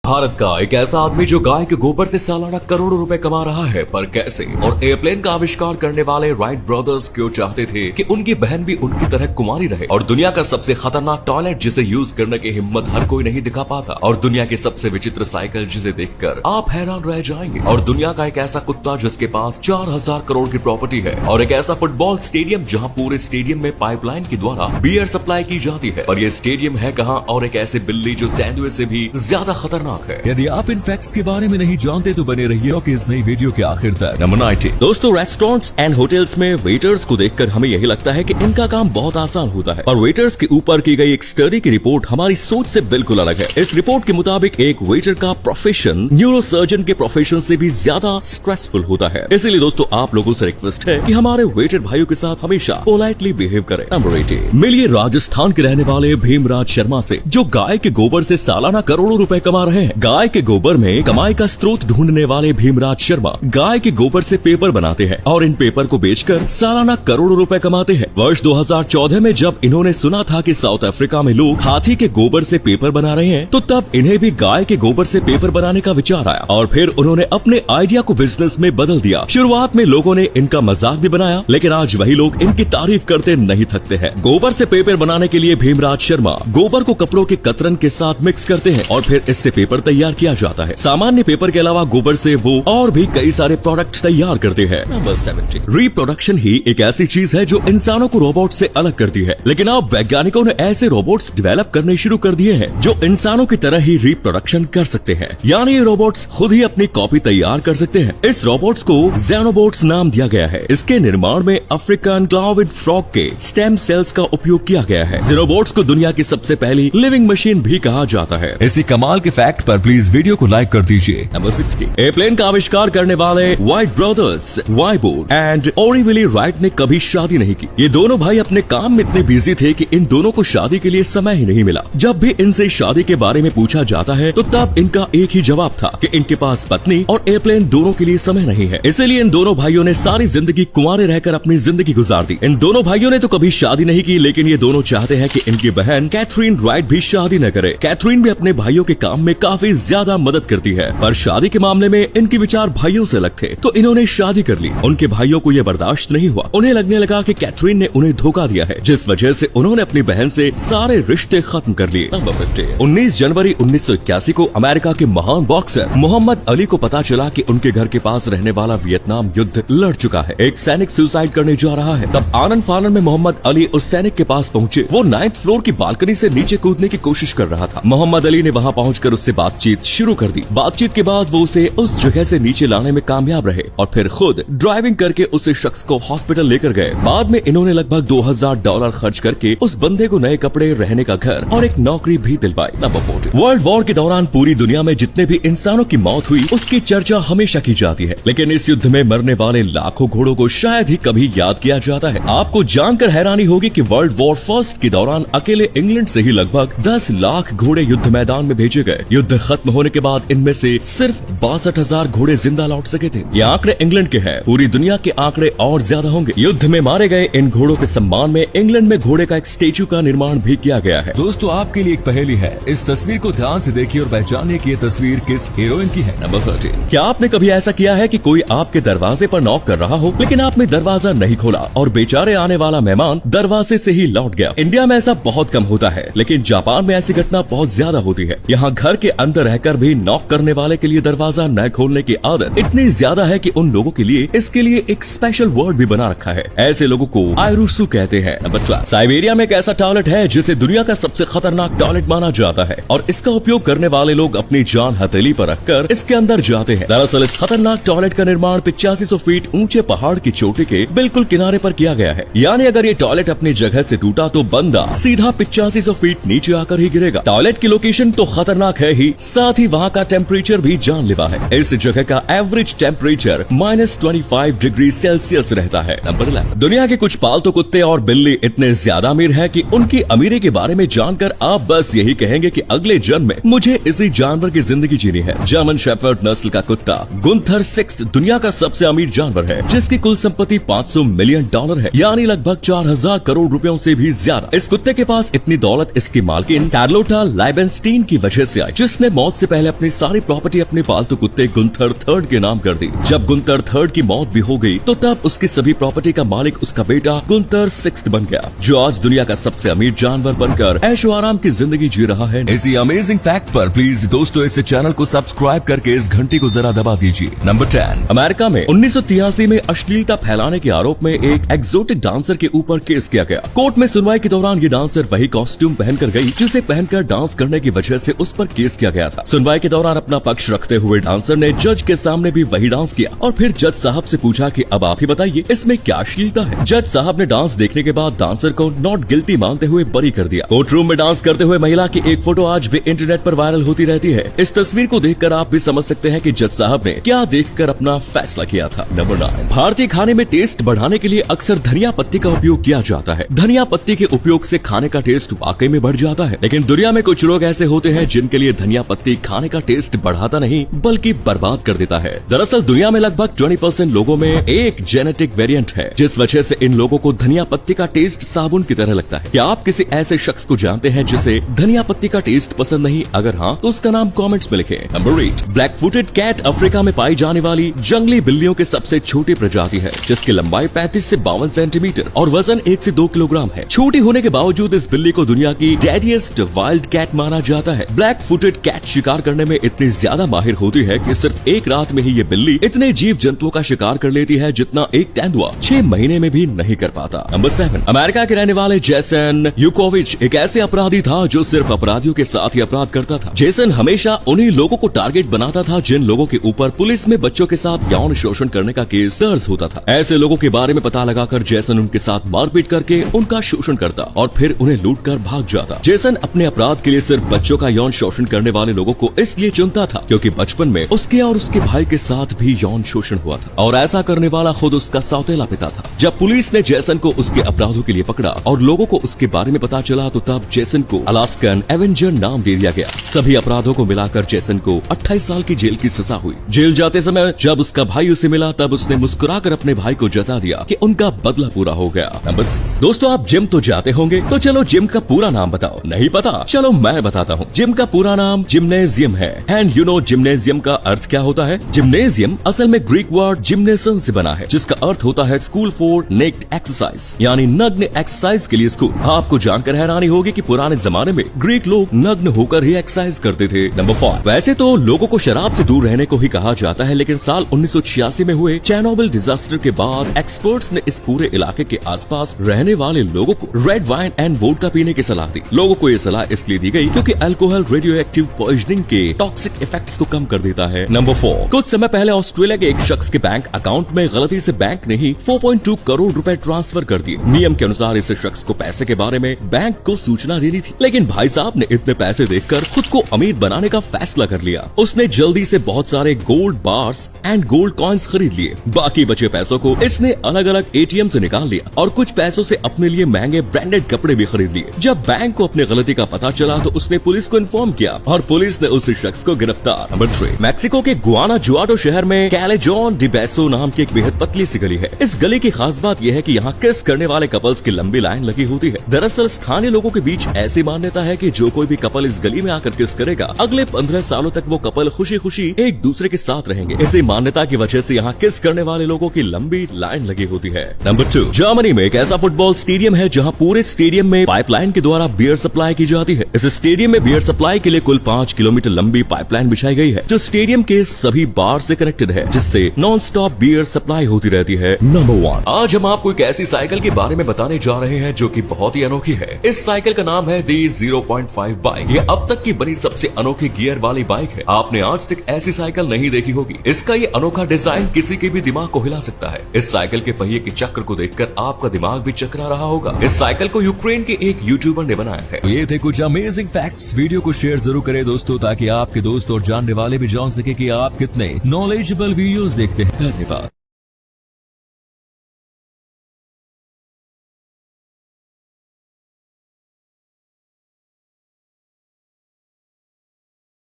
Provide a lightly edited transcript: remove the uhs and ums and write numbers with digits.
भारत का एक ऐसा आदमी जो गाय के गोबर से सालाना करोड़ों रुपए कमा रहा है, पर कैसे? और एयरप्लेन का आविष्कार करने वाले राइट ब्रदर्स क्यों चाहते थे कि उनकी बहन भी उनकी तरह कुमारी रहे? और दुनिया का सबसे खतरनाक टॉयलेट जिसे यूज करने की हिम्मत हर कोई नहीं दिखा पाता, और दुनिया की सबसे विचित्र साइकिल जिसे देखकर आप हैरान रह जाएंगे, और दुनिया का एक ऐसा कुत्ता जिसके पास 4000 करोड़ की प्रॉपर्टी है, और एक ऐसा फुटबॉल स्टेडियम जहाँ पूरे स्टेडियम में पाइपलाइन के द्वारा बियर सप्लाई की जाती है। पर यह स्टेडियम है कहाँ? और एक ऐसी बिल्ली जो तेंदुए से भी ज्यादा खतरनाक है। यदि आप इन फैक्ट्स के बारे में नहीं जानते तो बने रहिए इस नई वीडियो के आखिर तक। नंबर 90। दोस्तों, रेस्टोरेंट्स एंड होटल्स में वेटर्स को देखकर हमें यही लगता है कि इनका काम बहुत आसान होता है, और वेटर्स के ऊपर की गई एक स्टडी की रिपोर्ट हमारी सोच से बिल्कुल अलग है। इस रिपोर्ट के मुताबिक एक वेटर का प्रोफेशन न्यूरोसर्जन के प्रोफेशन से भी ज्यादा स्ट्रेसफुल होता है। इसीलिए दोस्तों, आप लोगों से रिक्वेस्ट है कि हमारे वेटर भाइयों के साथ हमेशा पोलाइटली बिहेव करें। नंबर 80। मिलिए राजस्थान के रहने वाले भीमराज शर्मा से, जो गाय के गोबर से सालाना करोड़ों रुपए कमा रहे हैं। गाय के गोबर में कमाई का स्रोत ढूंढने वाले भीमराज शर्मा गाय के गोबर से पेपर बनाते हैं, और इन पेपर को बेचकर सालाना करोड़ों रुपए कमाते हैं। वर्ष 2014 में जब इन्होंने सुना था कि साउथ अफ्रीका में लोग हाथी के गोबर से पेपर बना रहे हैं, तो तब इन्हें भी गाय के गोबर से पेपर बनाने का विचार आया, और फिर उन्होंने अपने आइडिया को बिजनेस में बदल दिया। शुरुआत में लोगों ने इनका मजाक भी बनाया, लेकिन आज वही लोग इनकी तारीफ करते नहीं थकते हैं। गोबर से पेपर बनाने के लिए भीमराज शर्मा गोबर को कपड़ों के कतरन के साथ मिक्स करते हैं, और फिर इससे पेपर तैयार किया जाता है। सामान्य पेपर के अलावा गोबर से वो और भी कई सारे प्रोडक्ट तैयार करते हैं। नंबर 70। रिप्रोडक्शन ही एक ऐसी चीज है जो इंसानों को रोबोट से अलग करती है, लेकिन अब वैज्ञानिकों ने ऐसे रोबोट्स डेवलप करने शुरू कर दिए हैं जो इंसानों की तरह ही रिप्रोडक्शन कर सकते हैं। यानी ये रोबोट्स खुद ही अपनी कॉपी तैयार कर सकते हैं। इस रोबोट्स को ज़ेनोबोट्स नाम दिया गया है। इसके निर्माण में अफ्रीकन क्लाविड फ्रॉग के स्टेम सेल्स का उपयोग किया गया है। ज़ेनोबोट्स को दुनिया की सबसे पहली लिविंग मशीन भी कहा जाता है। इसी कमाल के फैक्ट पर प्लीज वीडियो को लाइक कर दीजिए। नंबर 60। एयरप्लेन का आविष्कार करने वाले वाइट ब्रदर्स वाइबोर्ड एंड ओरिविली राइट ने कभी शादी नहीं की। ये दोनों भाई अपने काम में इतने बिजी थे कि इन दोनों को शादी के लिए समय ही नहीं मिला। जब भी इनसे शादी के बारे में पूछा जाता है, तो तब इनका एक ही जवाब था कि इनके पास पत्नी और एयरप्लेन दोनों के लिए समय नहीं है। इसीलिए इन दोनों भाइयों ने सारी जिंदगी कुंवारे रहकर अपनी जिंदगी गुजार दी। इन दोनों भाइयों ने तो कभी शादी नहीं की, लेकिन ये दोनों चाहते हैं कि इनकी बहन कैथरीन राइट भी शादी न करे। कैथरीन भी अपने भाइयों के काम में काफी ज्यादा मदद करती है, पर शादी के मामले में इनके विचार भाइयों से अलग थे, तो इन्होंने शादी कर ली। उनके भाइयों को यह बर्दाश्त नहीं हुआ। उन्हें लगने लगा कि कैथरीन ने उन्हें धोखा दिया है, जिस वजह से उन्होंने अपनी बहन से सारे रिश्ते खत्म कर लिए। नंबर 50। 19 जनवरी 1981 को अमेरिका के महान बॉक्सर मोहम्मद अली को पता चला कि उनके घर के पास रहने वाला वियतनाम युद्ध लड़ चुका है। एक सैनिक सुसाइड करने जा रहा है। तब आनंद फानन में मोहम्मद अली उस सैनिक के पास पहुंचे। वो 9th फ्लोर की बालकनी से नीचे कूदने की कोशिश कर रहा था। मोहम्मद अली ने वहां पहुंचकर उससे बातचीत शुरू कर दी। बातचीत के बाद वो उसे उस जगह से नीचे लाने में कामयाब रहे, और फिर खुद ड्राइविंग करके उस शख्स को हॉस्पिटल लेकर गए। बाद में इन्होंने लगभग $2000 खर्च करके उस बंदे को नए कपड़े, रहने का घर और एक नौकरी भी दिलवाई। नंबर 40। वर्ल्ड वॉर के दौरान पूरी दुनिया में जितने भी इंसानों की मौत हुई, उसकी चर्चा हमेशा की जाती है, लेकिन इस युद्ध में मरने वाले लाखों घोड़ों को शायद ही कभी याद किया जाता है। आपको जानकर हैरानी होगी कि वर्ल्ड वॉर फर्स्ट के दौरान अकेले इंग्लैंड से ही लगभग 10 लाख घोड़े युद्ध मैदान में भेजे गए। युद्ध खत्म होने के बाद इनमें से सिर्फ 62,000 घोड़े जिंदा लौट सके थे। ये आंकड़े इंग्लैंड के हैं, पूरी दुनिया के आंकड़े और ज्यादा होंगे। युद्ध में मारे गए इन घोड़ों के सम्मान में इंग्लैंड में घोड़े का एक स्टेचू का निर्माण भी किया गया है। दोस्तों, आपके लिए एक पहेली है। इस तस्वीर को ध्यान से देखिए और पहचानिए कि ये तस्वीर किस हीरोइन की है। नंबर 13। क्या आपने कभी ऐसा किया है कि कोई आपके दरवाजे पर नॉक कर रहा हो, लेकिन आपने दरवाजा नहीं खोला और बेचारे आने वाला मेहमान दरवाजे से ही लौट गया? इंडिया में ऐसा बहुत कम होता है, लेकिन जापान में ऐसी घटना बहुत ज्यादा होती है। यहाँ घर के अंदर रहकर भी नॉक करने वाले के लिए दरवाजा न खोलने की आदत इतनी ज्यादा है कि उन लोगों के लिए इसके लिए एक स्पेशल वर्ड भी बना रखा है। ऐसे लोगों को आयरुसु कहते हैं। नंबर 12। साइबेरिया में एक ऐसा टॉयलेट है जिसे दुनिया का सबसे खतरनाक टॉयलेट माना जाता है, और इसका उपयोग करने वाले लोग अपनी जान हथेली पर रखकर इसके अंदर जाते हैं। दरअसल इस खतरनाक टॉयलेट का निर्माण 8500 फीट ऊंचे पहाड़ की चोटी के बिल्कुल किनारे पर किया गया है। यानी अगर ये टॉयलेट अपनी जगह से टूटा तो बंदा सीधा 8500 फीट नीचे आकर ही गिरेगा। टॉयलेट की लोकेशन तो खतरनाक है ही, साथ ही वहाँ का टेम्परेचर भी जानलेवा है। इस जगह का एवरेज टेम्परेचर -25 डिग्री सेल्सियस रहता है। नंबर 11। दुनिया के कुछ पालतू कुत्ते और बिल्ली इतने ज्यादा अमीर हैं कि उनकी अमीरी के बारे में जानकर आप बस यही कहेंगे कि अगले जन्म में मुझे इसी जानवर की जिंदगी जीनी है। जर्मन शेफर्ड नस्ल का कुत्ता गुंथर 6 दुनिया का सबसे अमीर जानवर है, जिसकी कुल संपत्ति $500 मिलियन है, यानी लगभग 4000 करोड़ रुपयों से भी ज्यादा। इस कुत्ते के पास इतनी दौलत इसकी मालकिन कार्लोटा लाइबेनस्टीन की वजह से आई, जिस जिसने मौत से पहले अपनी सारी प्रॉपर्टी अपने पालतू कुत्ते गुंथर थर्ड के नाम कर दी। जब गुंथर थर्ड की मौत भी हो गई तो तब उसकी सभी प्रॉपर्टी का मालिक उसका बेटा गुंथर सिक्स्थ बन गया, जो आज दुनिया का सबसे अमीर जानवर बनकर ऐशो आराम की जिंदगी जी रहा है। इसी अमेजिंग फैक्ट पर प्लीज दोस्तों इस चैनल को सब्सक्राइब करके इस घंटी को जरा दबा दीजिए। नंबर 10। अमेरिका में 1983 में अश्लीलता फैलाने के आरोप में एक एक्सोटिक डांसर के ऊपर केस किया गया। कोर्ट में सुनवाई के दौरान ये डांसर वही कॉस्ट्यूम पहनकर गई जिसे पहनकर डांस करने की वजह से उस पर केस किया गया था। सुनवाई के दौरान अपना पक्ष रखते हुए डांसर ने जज के सामने भी वही डांस किया और फिर जज साहब से पूछा कि अब आप ही बताइए इसमें क्या अश्लीलता है। जज साहब ने डांस देखने के बाद डांसर को नॉट गिल्टी मानते हुए बरी कर दिया। कोर्ट रूम में डांस करते हुए महिला की एक फोटो आज भी इंटरनेट पर वायरल होती रहती है। इस तस्वीर को देखकर आप भी समझ सकते हैं कि जज साहब ने क्या देखकर अपना फैसला किया था। नंबर 9। भारतीय खाने में टेस्ट बढ़ाने के लिए अक्सर धनिया पत्ती का उपयोग किया जाता है। धनिया पत्ती के उपयोग से खाने का टेस्ट वाकई में बढ़ जाता है, लेकिन दुनिया में कुछ लोग ऐसे होते हैं जिनके लिए धनिया पत्ती खाने का टेस्ट बढ़ाता नहीं बल्कि बर्बाद कर देता है। दरअसल दुनिया में लगभग 20% लोगों में एक जेनेटिक वेरिएंट है, जिस वजह से इन लोगों को धनिया पत्ती का टेस्ट साबुन की तरह लगता है। क्या आप किसी ऐसे शख्स को जानते हैं जिसे धनिया पत्ती का टेस्ट पसंद नहीं? अगर हाँ तो उसका नाम कमेंट्स में लिखें। Number 8। Black footed cat Africa में पाई जाने वाली जंगली बिल्लियों के सबसे छोटी प्रजाति है, जिसकी लंबाई 35 से 52 सेंटीमीटर और वजन 1 से 2 किलोग्राम है। छोटी होने के बावजूद इस बिल्ली को दुनिया की डेडिएस्ट वाइल्ड कैट माना जाता है। ब्लैक फुटेड कैट शिकार करने में इतनी ज्यादा माहिर होती है कि सिर्फ एक रात में ही ये बिल्ली इतने जीव जंतुओं का शिकार कर लेती है जितना एक तेंदुआ 6 महीने में भी नहीं कर पाता। नंबर 7। अमेरिका के रहने वाले जेसन यूकोविच एक ऐसे अपराधी था जो सिर्फ अपराधियों के साथ ही अपराध करता था। जेसन हमेशा उन्हीं लोगों को टारगेट बनाता था जिन लोगों के ऊपर पुलिस में बच्चों के साथ यौन शोषण करने का केस दर्ज होता था। ऐसे लोगों के बारे में पता लगाकर जेसन उनके साथ मारपीट करके उनका शोषण करता और फिर उन्हें लूटकर भाग जाता। जेसन अपने अपराध के लिए सिर्फ बच्चों का यौन शोषण करने वाले लोगों को इसलिए चुनता था क्योंकि बचपन में उसके और उसके भाई के साथ भी यौन शोषण हुआ था और ऐसा करने वाला खुद उसका सौतेला पिता था। जब पुलिस ने जेसन को उसके अपराधों के लिए पकड़ा और लोगों को उसके बारे में पता चला तो तब जेसन को अलास्कन एवेंजर नाम दे दिया गया। सभी अपराधों को मिलाकर जेसन को 28 साल की जेल की सजा हुई। जेल जाते समय जब उसका भाई उसे मिला तब उसने मुस्कुराकर अपने भाई को जता दिया कि उनका बदला पूरा हो गया। नंबर 6। दोस्तों आप जिम तो जाते होंगे, तो चलो जिम का पूरा नाम बताओ। नहीं पता? चलो मैं बताता हूँ। जिम का पूरा नाम जिम्नेजियम है। एंड यू नो जिम्नेजियम का अर्थ क्या होता है? जिम्नेजियम असल में ग्रीक वर्ड जिम्नेसन से बना है, जिसका अर्थ होता है स्कूल फॉर नेक्ड एक्सरसाइज, यानी नग्न एक्सरसाइज के लिए स्कूल। आपको जानकर हैरानी होगी कि पुराने जमाने में ग्रीक लोग नग्न होकर ही एक्सरसाइज करते थे। नंबर 4। वैसे तो लोगों को शराब से दूर रहने को ही कहा जाता है, लेकिन साल 1986 में हुए चेरनोबिल डिजास्टर के बाद एक्सपर्ट्स ने इस पूरे इलाके के आसपास रहने वाले लोगों को रेड वाइन एंड वोडका पीने की सलाह दी। लोगों को ये सलाह इसलिए दी गई क्योंकि अल्कोहल रेडियो एक्टिव पॉइजनिंग के टॉक्सिक इफेक्ट्स को कम कर देता है। नंबर 4। कुछ समय पहले ऑस्ट्रेलिया के एक शख्स के बैंक अकाउंट में गलती से बैंक ने ही 4.2 करोड़ रुपए ट्रांसफर कर दिए। नियम के अनुसार इस शख्स को पैसे के बारे में बैंक को सूचना देनी थी, लेकिन भाई साहब ने इतने पैसे देखकर खुद को अमीर बनाने का फैसला कर लिया। उसने जल्दी से बहुत सारे gold bars and gold coins खरीद लिए। बाकी बचे पैसों को इसने अलग अलग एटीएम से निकाल लिया और कुछ पैसों से अपने लिए महंगे ब्रांडेड कपड़े भी खरीद लिए। जब बैंक को अपनी गलती का पता चला तो उसने पुलिस को इन्फॉर्म किया और पुलिस ने उस शख्स को गिरफ्तार। नंबर 3। मैक्सिको के गुआनाजुआटो शहर में कैलेजोन डी बेसो नाम की एक बेहद पतली सी गली है। इस गली की खास बात यह है कि यहाँ किस करने वाले कपल्स की लंबी लाइन लगी होती है। दरअसल स्थानीय लोगों के बीच ऐसी मान्यता है कि जो कोई भी कपल इस गली में आकर किस करेगा अगले 15 सालों तक वो कपल खुशी खुशी एक दूसरे के साथ रहेंगे। इसी मान्यता की वजह से यहाँ किस करने वाले लोगों की लंबी लाइन लगी होती है। नंबर 2। जर्मनी में एक ऐसा फुटबॉल स्टेडियम है जहाँ पूरे स्टेडियम में पाइपलाइन के द्वारा बियर सप्लाई की जाती है। इस स्टेडियम में बियर सप्लाई के लिए कुल 5 किलोमीटर लंबी पाइपलाइन बिछाई गई है जो स्टेडियम के सभी बार से कनेक्टेड है, जिससे नॉन स्टॉप बियर सप्लाई होती रहती है। नंबर 1। आज हम आपको एक ऐसी साइकिल के बारे में बताने जा रहे हैं जो कि बहुत ही अनोखी है। इस साइकिल का नाम है दी 0.5 बाइक। ये अब तक की बनी सबसे अनोखी गियर वाली बाइक है। आपने आज तक ऐसी साइकिल नहीं देखी होगी। इसका ये अनोखा डिजाइन किसी के भी दिमाग को हिला सकता है। इस साइकिल के पहिए के चक्र को देखकर आपका दिमाग भी चकरा रहा होगा। इस साइकिल को यूक्रेन के एक यूट्यूबर ने बनाया है। ये थे कुछ अमेजिंग फैक्ट्स। वीडियो को शेयर जरूर करें दोस्तों, ताकि आपके दोस्त और जानने वाले भी जान सके कि आप कितने नॉलेजेबल वीडियोस देखते हैं। धन्यवाद।